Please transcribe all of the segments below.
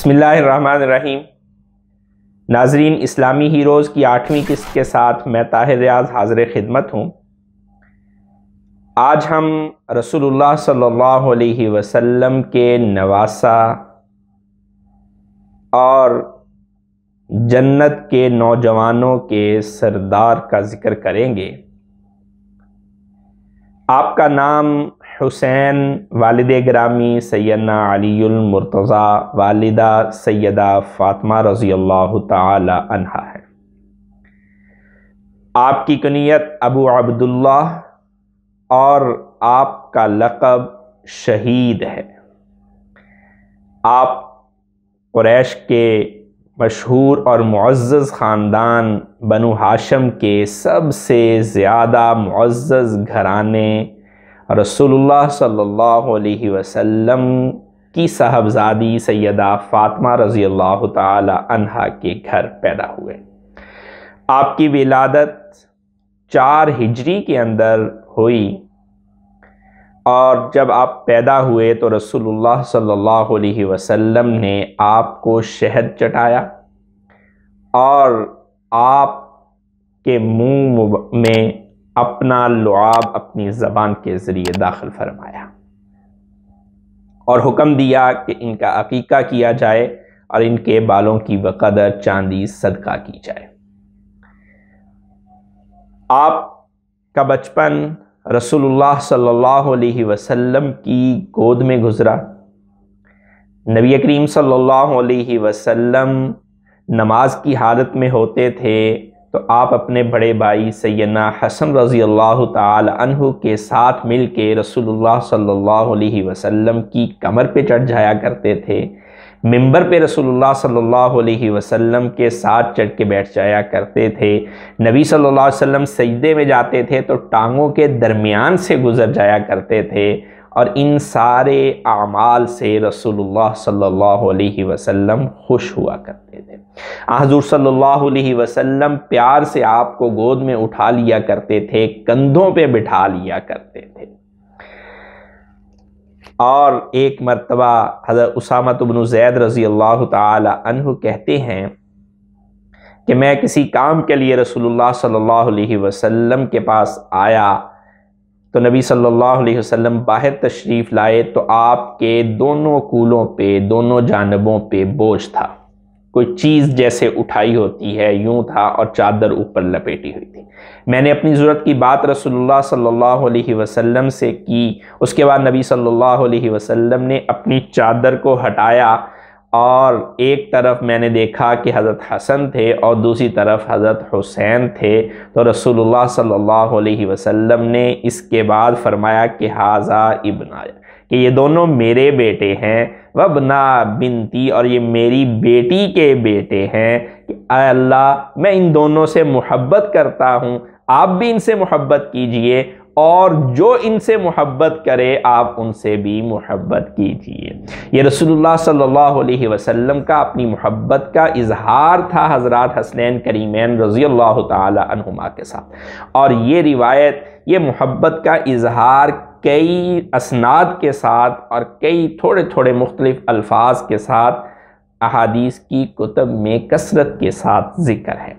بسم اللہ الرحمن الرحیم۔ ناظرین، اسلامی ہیروز کی 8ویں قسط کے ساتھ میں طاہر ریاض حاضر خدمت ہوں۔ آج ہم رسول اللہ صلی اللہ علیہ وسلم کے نواسہ اور جنت کے نوجوانوں کے سردار کا ذکر کریں گے۔ آپ کا نام حسین، والد گرامی سیدنا علی المرتضی، والدہ سیدہ فاطمہ رضی اللہ تعالی عنہا ہے۔ آپ کی کنیت ابو عبداللہ اور آپ کا لقب شہید ہے۔ آپ قریش کے مشہور اور معزز خاندان بنو ہاشم کے سب سے زیادہ معزز گھرانے رسول اللہ صلی اللہ علیہ وسلم کی صاحبزادی سیدہ فاطمہ رضی اللہ تعالی عنہا کے گھر پیدا ہوئے۔ آپ کی ولادت 4 ہجری کے اندر ہوئی، اور جب آپ پیدا ہوئے تو رسول اللہ صلی اللہ علیہ وسلم نے آپ کو شہد چٹایا اور آپ کے منہ میں اپنا لعاب اپنی زبان کے ذریعے داخل فرمایا اور حکم دیا کہ ان کا عقیقہ کیا جائے اور ان کے بالوں کی بقدر چاندی صدقہ کی جائے۔ آپ کا بچپن رسول اللہ صلی اللہ علیہ وسلم کی گود میں گزرا۔ نبی کریم صلی اللہ علیہ وسلم نماز کی حالت میں ہوتے تھے تو آپ اپنے بڑے بھائی سیدنا حسن رضی اللہ تعالی عنہ کے ساتھ مل کے رسول اللہ صلی اللہ علیہ وسلم کی کمر پہ چڑھ جایا کرتے تھے۔ منبر پہ رسول اللہ صلی اللہ علیہ وسلم کے ساتھ چڑھ کے بیٹھ جایا کرتے تھے۔ نبی صلی اللہ علیہ وسلم سجدے میں جاتے تھے تو ٹانگوں کے درمیان سے گزر جایا کرتے تھے، اور ان سارے اعمال سے رسول اللہ صلی اللہ علیہ وسلم خوش ہوا کرتے تھے۔ حضور صلی اللہ علیہ وسلم پیار سے آپ کو گود میں اٹھا لیا کرتے تھے، کندھوں پہ بٹھا لیا کرتے تھے۔ اور ایک مرتبہ حضرت اسامہ بن زید رضی اللہ تعالی عنہ کہتے ہیں کہ میں کسی کام کے لیے رسول اللہ صلی اللہ علیہ وسلم کے پاس آیا تو نبی صلی اللہ علیہ وسلم باہر تشریف لائے تو آپ کے دونوں کولوں پہ، دونوں جانبوں پہ بوجھ تھا، کوئی چیز جیسے اٹھائی ہوتی ہے یوں تھا، اور چادر اوپر لپیٹی ہوئی تھی۔ میں نے اپنی ضرورت کی بات رسول اللہ صلی اللہ علیہ وسلم سے کی۔ اس کے بعد نبی صلی اللہ علیہ وسلم نے اپنی چادر کو ہٹایا، اور ایک طرف میں نے دیکھا کہ حضرت حسن تھے اور دوسری طرف حضرت حسین تھے، تو رسول اللہ صلی اللہ علیہ وسلم نے اس کے بعد فرمایا کہ ھذا ابنایا، کہ یہ دونوں میرے بیٹے ہیں، وابنا بنتی، اور یہ میری بیٹی کے بیٹے ہیں، کہ اے اللہ میں ان دونوں سے محبت کرتا ہوں، آپ بھی ان سے محبت کیجئے، اور جو ان سے محبت کرے آپ ان سے بھی محبت کیجئے۔ یہ رسول اللہ صلی اللہ علیہ وسلم کا اپنی محبت کا اظہار تھا حضرات حسنین کریمین رضی اللہ تعالی عنہما کے ساتھ، اور یہ روایت، یہ محبت کا اظہار کئی اسناد کے ساتھ اور کئی تھوڑے تھوڑے مختلف الفاظ کے ساتھ احادیث کی کتب میں کثرت کے ساتھ ذکر ہے۔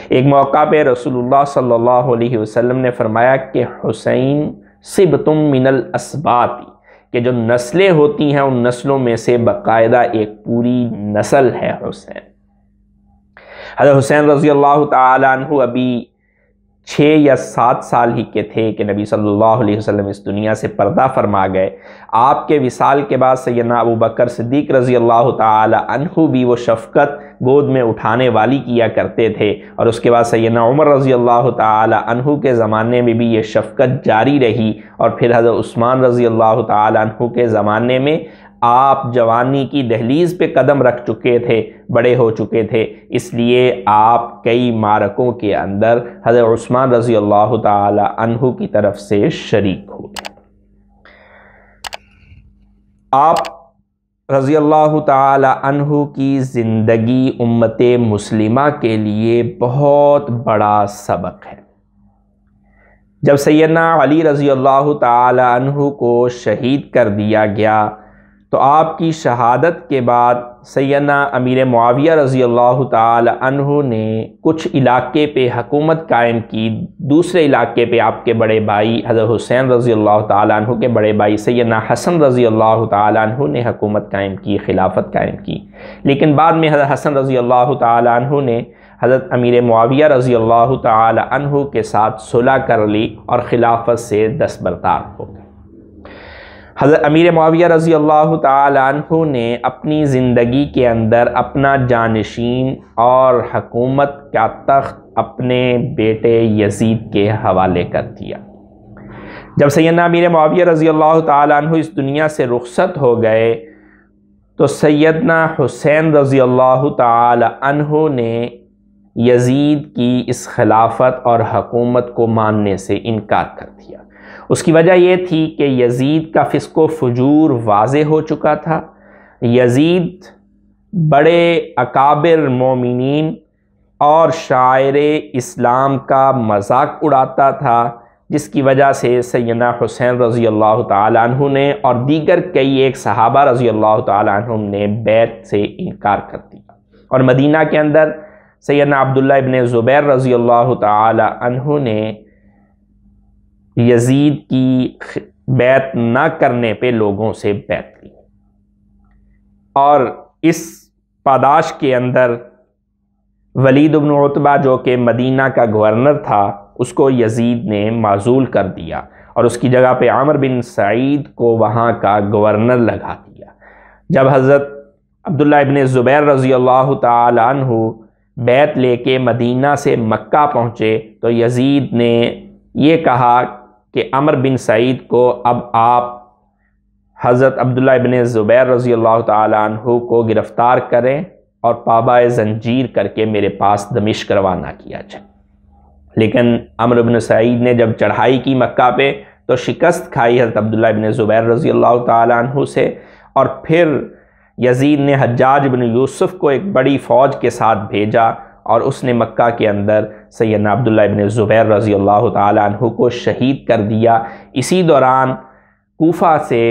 ایک موقع پہ رسول اللہ صلی اللہ علیہ وسلم نے فرمایا کہ حسین صبتم من الاسباط، کہ جو نسلیں ہوتی ہیں ان نسلوں میں سے باقاعدہ ایک پوری نسل ہے حسین۔ حضرت حسین رضی اللہ تعالی عنہ ابھی 6 یا 7 سال ہی کے تھے کہ نبی صلی اللہ علیہ وسلم اس دنیا سے پردہ فرما گئے۔ آپ کے وصال کے بعد سیدنا ابو بکر صدیق رضی اللہ تعالی عنہ بھی وہ شفقت گود میں اٹھانے والی کیا کرتے تھے، اور اس کے بعد سیدنا عمر رضی اللہ تعالی عنہ کے زمانے میں بھی یہ شفقت جاری رہی، اور پھر حضرت عثمان رضی اللہ تعالی عنہ کے زمانے میں آپ جوانی کی دہلیز پہ قدم رکھ چکے تھے، بڑے ہو چکے تھے، اس لیے آپ کئی معرکوں کے اندر حضرت عثمان رضی اللہ تعالی عنہ کی طرف سے شریک ہوئے۔ آپ رضی اللہ تعالی عنہ کی زندگی امت مسلمہ کے لیے بہت بڑا سبق ہے۔ جب سیدنا علی رضی اللہ تعالی عنہ کو شہید کر دیا گیا تو آپ کی شہادت کے بعد سیدنا امیر معاویہ رضی اللہ تعالی عنہ نے کچھ علاقے پہ حکومت قائم کی، دوسرے علاقے پہ آپ کے بڑے بھائی حضرت حسین رضی اللہ تعالی عنہ کے بڑے بھائی سیدنا حسن رضی اللہ تعالی عنہ نے حکومت قائم کی، خلافت قائم کی۔ لیکن بعد میں حضرت حسن رضی اللہ تعالی عنہ نے حضرت امیر معاویہ رضی اللہ تعالی عنہ کے ساتھ صلح کر لی اور خلافت سے دستبردار ہو گئے۔ حضرت امیر معاویہ رضی اللہ تعالی عنہ نے اپنی زندگی کے اندر اپنا جانشین اور حکومت کا تخت اپنے بیٹے یزید کے حوالے کر دیا۔ جب سیدنا امیر معاویہ رضی اللہ تعالی عنہ اس دنیا سے رخصت ہو گئے تو سیدنا حسین رضی اللہ تعالی عنہ نے یزید کی اس خلافت اور حکومت کو ماننے سے انکار کر دیا۔ اس کی وجہ یہ تھی کہ یزید کا فسق و فجور واضح ہو چکا تھا۔ یزید بڑے اکابر مومنین اور شاعر اسلام کا مذاق اڑاتا تھا، جس کی وجہ سے سیدنا حسین رضی اللہ تعالی عنہ نے اور دیگر کئی ایک صحابہ رضی اللہ تعالی عنہم نے بیعت سے انکار کر دیا، اور مدینہ کے اندر سیدنا عبداللہ ابن زبیر رضی اللہ تعالی عنہ نے یزید کی بیعت نہ کرنے پہ لوگوں سے بیعت لی، اور اس پاداش کے اندر ولید بن عتبہ جو کہ مدینہ کا گورنر تھا اس کو یزید نے معزول کر دیا، اور اس کی جگہ پہ عامر بن سعید کو وہاں کا گورنر لگا دیا۔ جب حضرت عبداللہ ابن زبیر رضی اللہ تعالی عنہ بیعت لے کے مدینہ سے مکہ پہنچے تو یزید نے یہ کہا کہ عمر بن سعید کو اب آپ حضرت عبداللہ ابن زبیر رضی اللہ تعالی عنہ کو گرفتار کریں اور پابائے زنجیر کر کے میرے پاس دمشق روانہ کیا جائے۔ لیکن عمر بن سعید نے جب چڑھائی کی مکہ پہ تو شکست کھائی حضرت عبداللہ ابن زبیر رضی اللہ تعالی عنہ سے، اور پھر یزید نے حجاج بن یوسف کو ایک بڑی فوج کے ساتھ بھیجا، اور اس نے مکہ کے اندر سیدنا عبداللہ ابن زبیر رضی اللہ تعالی عنہ کو شہید کر دیا۔ اسی دوران کوفہ سے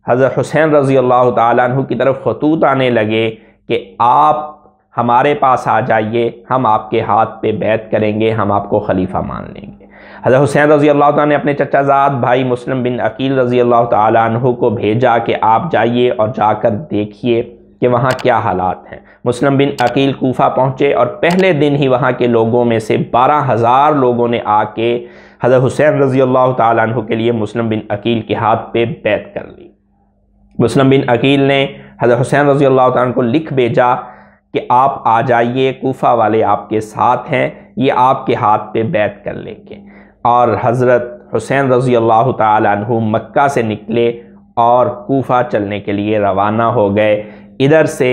حضرت حسین رضی اللہ تعالی عنہ کی طرف خطوط آنے لگے کہ آپ ہمارے پاس آ جائیے، ہم آپ کے ہاتھ پہ بیعت کریں گے، ہم آپ کو خلیفہ مان لیں گے۔ حضرت حسین رضی اللہ تعالیٰ نے اپنے چچا زاد بھائی مسلم بن عقیل رضی اللہ تعالی عنہ کو بھیجا کہ آپ جائیے اور جا کر دیکھیے کہ وہاں کیا حالات ہیں۔ مسلم بن عقیل کوفہ پہنچے اور پہلے دن ہی وہاں کے لوگوں میں سے 12,000 لوگوں نے آ کے حضرت حسین رضی اللہ تعالی عنہ کے لیے مسلم بن عقیل کے ہاتھ پہ بیعت کر لی۔ مسلم بن عقیل نے حضرت حسین رضی اللہ تعالی عنہ کو لکھ بھیجا کہ آپ آ جائیے، کوفہ والے آپ کے ساتھ ہیں، یہ آپ کے ہاتھ پہ بیعت کر لیں گے۔ اور حضرت حسین رضی اللہ تعالی عنہ مکہ سے نکلے اور کوفہ چلنے کے لیے روانہ ہو گئے۔ ادھر سے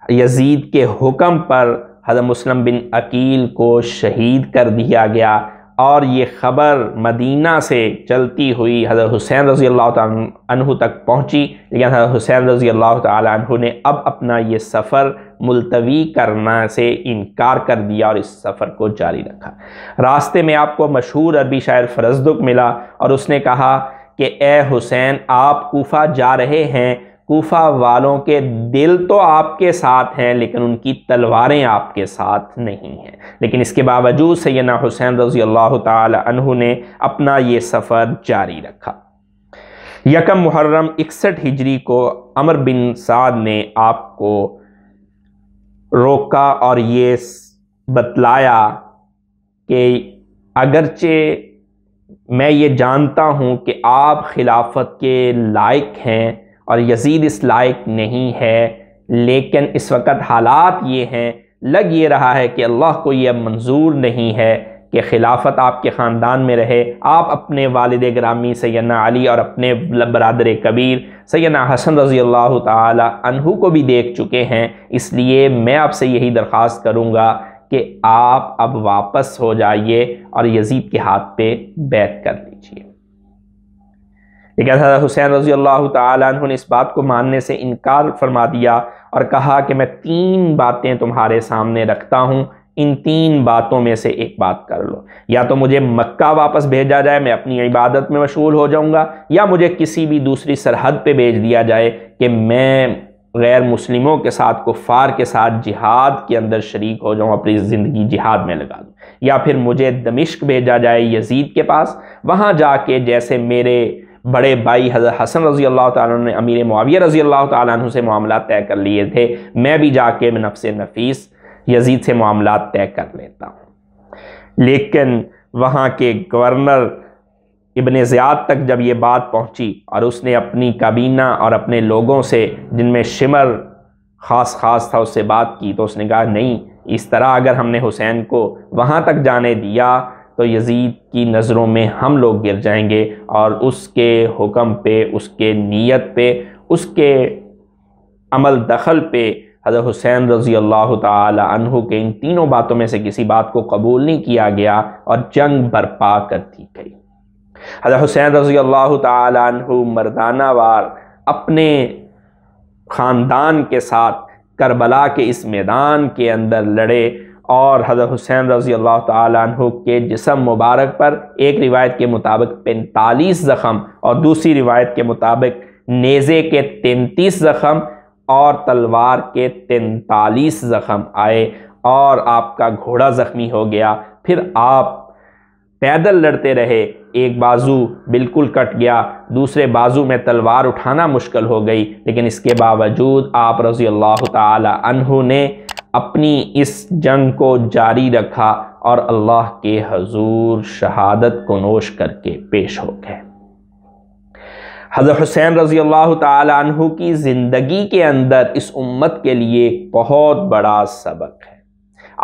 یزید کے حکم پر حضرت مسلم بن عقیل کو شہید کر دیا گیا، اور یہ خبر مدینہ سے چلتی ہوئی حضرت حسین رضی اللہ تعالی عنہ تک پہنچی، لیکن حضرت حسین رضی اللہ تعالی عنہ نے اب اپنا یہ سفر ملتوی کرنا سے انکار کر دیا اور اس سفر کو جاری رکھا۔ راستے میں آپ کو مشہور عربی شاعر فرزدق ملا، اور اس نے کہا کہ اے حسین، آپ کوفہ جا رہے ہیں، کوفہ والوں کے دل تو آپ کے ساتھ ہیں لیکن ان کی تلواریں آپ کے ساتھ نہیں ہیں۔ لیکن اس کے باوجود سیدنا حسین رضی اللہ تعالی عنہ نے اپنا یہ سفر جاری رکھا۔ یکم محرم 61 ہجری کو عمر بن سعد نے آپ کو روکا اور یہ بتلایا کہ اگرچہ میں یہ جانتا ہوں کہ آپ خلافت کے لائق ہیں اور یزید اس لائق نہیں ہے، لیکن اس وقت حالات یہ ہیں، لگ یہ رہا ہے کہ اللہ کو یہ اب منظور نہیں ہے کہ خلافت آپ کے خاندان میں رہے۔ آپ اپنے والد گرامی سیدنا علی اور اپنے برادر کبیر سیدنا حسن رضی اللہ تعالی عنہ کو بھی دیکھ چکے ہیں، اس لیے میں آپ سے یہی درخواست کروں گا کہ آپ اب واپس ہو جائیے اور یزید کے ہاتھ پہ بیعت کر لیجیے۔ لیکن حضرت حسین رضی اللہ تعالی عنہ نے اس بات کو ماننے سے انکار فرما دیا اور کہا کہ میں 3 باتیں تمہارے سامنے رکھتا ہوں، ان 3 باتوں میں سے ایک بات کر لو، یا تو مجھے مکہ واپس بھیجا جائے، میں اپنی عبادت میں مشغول ہو جاؤں گا، یا مجھے کسی بھی دوسری سرحد پہ بھیج دیا جائے کہ میں غیر مسلموں کے ساتھ، کفار کے ساتھ جہاد کے اندر شریک ہو جاؤں، اپنی زندگی جہاد میں لگا دوں، یا پھر مجھے دمشق بھیجا جائے یزید کے پاس، وہاں جا کے جیسے میرے بڑے بھائی حضرت حسن رضی اللہ تعالیٰ عنہ نے امیر معاویہ رضی اللہ تعالیٰ عنہ سے معاملات طے کر لیے تھے، میں بھی جا کے نفس نفیس یزید سے معاملات طے کر لیتا ہوں۔ لیکن وہاں کے گورنر ابن زیاد تک جب یہ بات پہنچی اور اس نے اپنی کابینہ اور اپنے لوگوں سے، جن میں شمر خاص تھا، اس سے بات کی، تو اس نے کہا نہیں، اس طرح اگر ہم نے حسین کو وہاں تک جانے دیا تو یزید کی نظروں میں ہم لوگ گر جائیں گے، اور اس کے حکم پہ، اس کے نیت پہ، اس کے عمل دخل پہ حضرت حسین رضی اللہ تعالی عنہ کے ان 3 باتوں میں سے کسی بات کو قبول نہیں کیا گیا اور جنگ برپا کر دی گئی۔ حضرت حسین رضی اللہ تعالی عنہ مردانہ وار اپنے خاندان کے ساتھ کربلا کے اس میدان کے اندر لڑے، اور حضرت حسین رضی اللہ تعالی عنہ کے جسم مبارک پر ایک روایت کے مطابق 45 زخم اور دوسری روایت کے مطابق نیزے کے 33 زخم اور تلوار کے 43 زخم آئے، اور آپ کا گھوڑا زخمی ہو گیا۔ پھر آپ پیدل لڑتے رہے، ایک بازو بالکل کٹ گیا، دوسرے بازو میں تلوار اٹھانا مشکل ہو گئی، لیکن اس کے باوجود آپ رضی اللہ تعالی عنہ نے اپنی اس جنگ کو جاری رکھا اور اللہ کے حضور شہادت کو نوش کر کے پیش ہو گئے۔ حضرت حسین رضی اللہ تعالی عنہ کی زندگی کے اندر اس امت کے لیے ایک بہت بڑا سبق ہے۔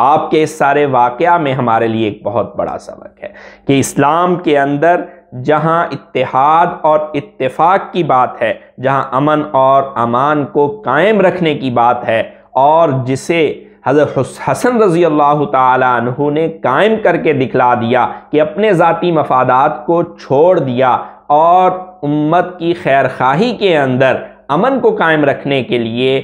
آپ کے اس سارے واقعہ میں ہمارے لیے ایک بہت بڑا سبق ہے کہ اسلام کے اندر جہاں اتحاد اور اتفاق کی بات ہے، جہاں امن اور امان کو قائم رکھنے کی بات ہے، اور جسے حضرت حسن رضی اللہ تعالی عنہ نے قائم کر کے دکھلا دیا کہ اپنے ذاتی مفادات کو چھوڑ دیا اور امت کی خیر خواہی کے اندر امن کو قائم رکھنے کے لیے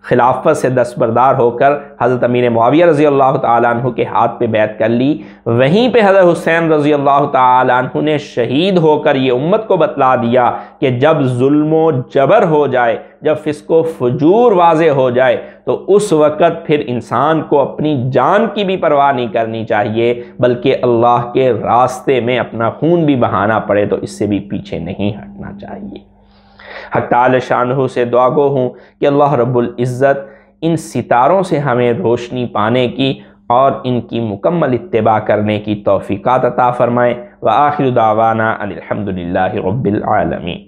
خلافت سے دستبردار ہو کر حضرت امیر معاویہ رضی اللہ تعالیٰ عنہ کے ہاتھ پہ بیعت کر لی، وہیں پہ حضرت حسین رضی اللہ تعالیٰ عنہ نے شہید ہو کر یہ امت کو بتلا دیا کہ جب ظلم و جبر ہو جائے، جب فسق و فجور واضح ہو جائے، تو اس وقت پھر انسان کو اپنی جان کی بھی پرواہ نہیں کرنی چاہیے، بلکہ اللہ کے راستے میں اپنا خون بھی بہانا پڑے تو اس سے بھی پیچھے نہیں ہٹنا چاہیے۔ حق تعالی شانہ سے دعا گو ہوں کہ اللہ رب العزت ان ستاروں سے ہمیں روشنی پانے کی اور ان کی مکمل اتباع کرنے کی توفیقات عطا فرمائے۔ وآخر دعوانا ان الحمد للہ رب العالمین۔